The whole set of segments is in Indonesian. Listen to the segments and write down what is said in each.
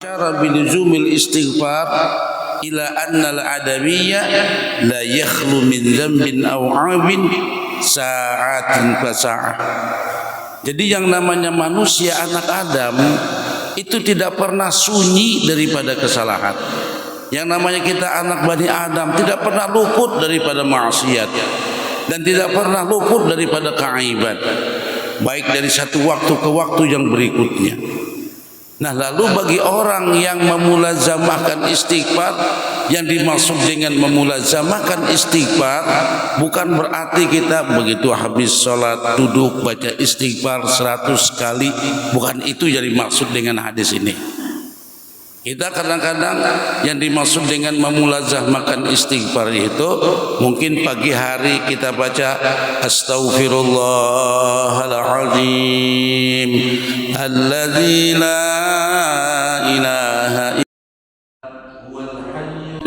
Cara biluzumil istighfar ila anna al-adamiyya la yakhlu min dhanbin aw 'abin sa'atin fa sa'ah. Jadi yang namanya manusia anak Adam itu tidak pernah sunyi daripada kesalahan. Yang namanya kita anak Bani Adam tidak pernah luput daripada maksiat dan tidak pernah luput daripada keaiban, baik dari satu waktu ke waktu yang berikutnya. Nah, lalu bagi orang yang memulazamahkan istighfar, yang dimaksud dengan memulazamahkan istighfar bukan berarti kita begitu habis sholat duduk baca istighfar 100 kali, bukan itu yang dimaksud dengan hadis ini. Kita kadang-kadang yang dimaksud dengan memulazamahkan istighfar itu mungkin pagi hari kita baca astaghfirullahaladzim alladzi la ilaha illal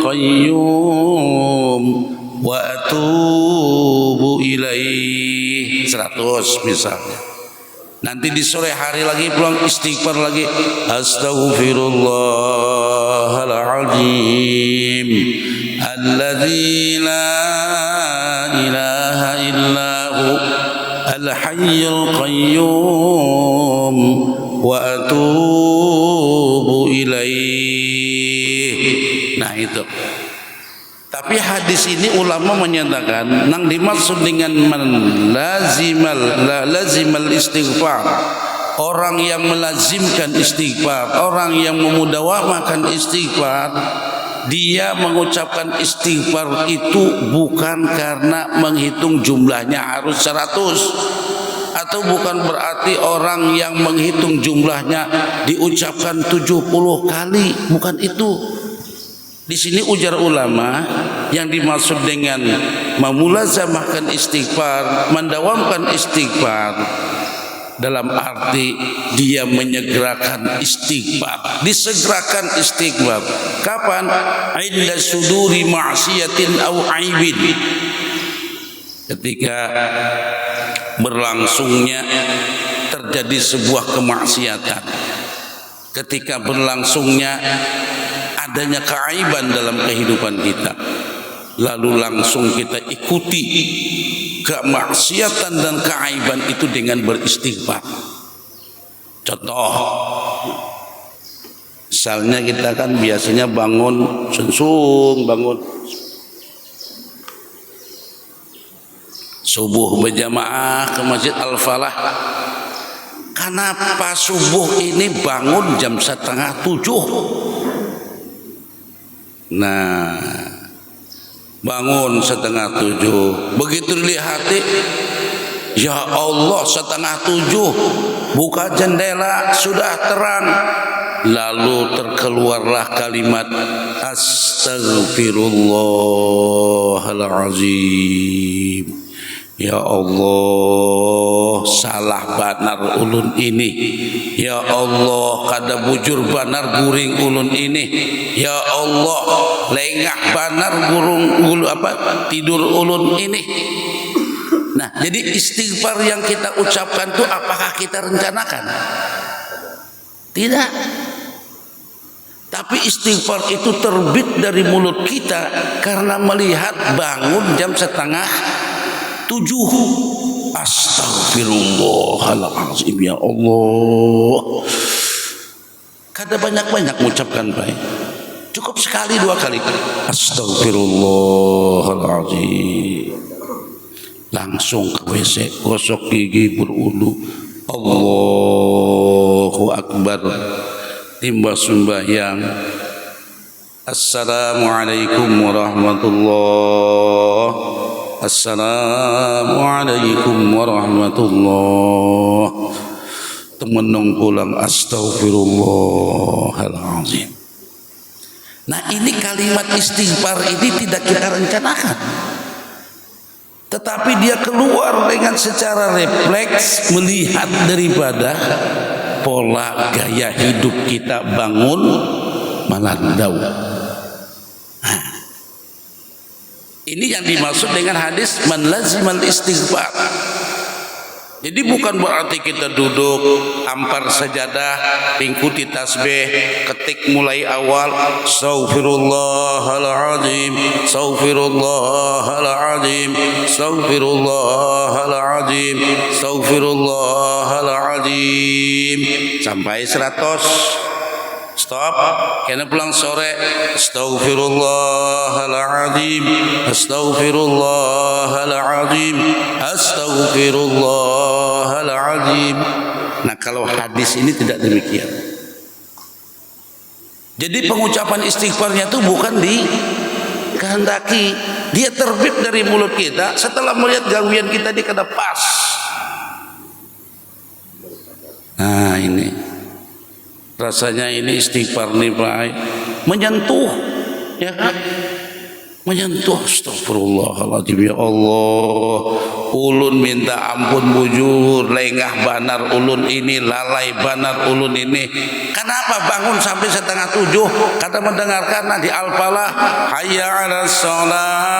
qayyum wa atubu ilaih 100 misalnya. Nanti di sore hari lagi pulang istighfar lagi astaghfirullahaladzim alladzi la ilaha illahu al-hayyul qayyum wa atubu ilaih. Nah itu. Tapi hadis ini ulama menyatakan nang dimaksud dengan lazimal istighfar, orang yang melazimkan istighfar, orang yang memudawamakan istighfar, dia mengucapkan istighfar itu bukan karena menghitung jumlahnya harus 100, atau bukan berarti orang yang menghitung jumlahnya diucapkan 70 kali, bukan itu. Di sini ujar ulama yang dimaksud dengan memulazamahkan istighfar, mendawamkan istighfar dalam arti dia menyegerakan istighfar, disegerakan istighfar. Kapan? Inda suduri ma'siyatin aw aibin. Ketika berlangsungnya terjadi sebuah kemaksiatan, ketika berlangsungnya adanya keaiban dalam kehidupan kita, lalu langsung kita ikuti kemaksiatan dan keaiban itu dengan beristighfar. Contoh, misalnya kita kan biasanya bangun sungsung, bangun subuh berjamaah ke Masjid Al-Falah. Kenapa subuh ini bangun jam 6:30? Nah, bangun 6:30, begitu dilihati, ya Allah 6:30, buka jendela sudah terang, lalu terkeluarlah kalimat astaghfirullahaladzim. Ya Allah, salah banar ulun ini. Ya Allah, kada bujur banar guring ulun ini. Ya Allah, lengah banar tidur ulun ini. Nah, jadi istighfar yang kita ucapkan itu apakah kita rencanakan? Tidak. Tapi istighfar itu terbit dari mulut kita karena melihat bangun jam 6:30. Astagfirullahaladzim, ya Allah. Kada banyak-banyak mengucapkan baik, cukup sekali 2 kali. Astagfirullahaladzim. Langsung ke WC, gosok gigi, berwudu. Allahu Akbar. Timbang sembahyang. Assalamualaikum warahmatullahi. Assalamualaikum warahmatullahi. Temenung pulang astagfirullahaladzim. Nah, ini kalimat istighfar ini tidak kita rencanakan, tetapi dia keluar dengan secara refleks melihat daripada pola gaya hidup kita bangun malandau. Ini yang dimaksud dengan hadis man lazimal istighfar. Jadi bukan berarti kita duduk ampar sajadah, pingkuti tasbih, ketik mulai awal Astaghfirullahaladzim, Astaghfirullahaladzim, Astaghfirullahaladzim, Astaghfirullahaladzim sampai 100. Stop, kena pulang sore Astaghfirullahaladzim, Astaghfirullahaladzim, Astaghfirullahaladzim. Nah kalau hadis ini tidak demikian. Jadi pengucapan istighfarnya itu bukan dikehendaki, dia terbit dari mulut kita setelah melihat gangguan kita di kada pas. Nah ini rasanya ini istighfar nih Pak, menyentuh, ya kan? Menyentuh. Astagfirullahaladzim, ya Allah, ulun minta ampun bujur, lengah banar ulun ini, lalai banar ulun ini. Kenapa bangun sampai 6:30? Kata mendengarkan di Al-Falah, hayya 'alas shalah.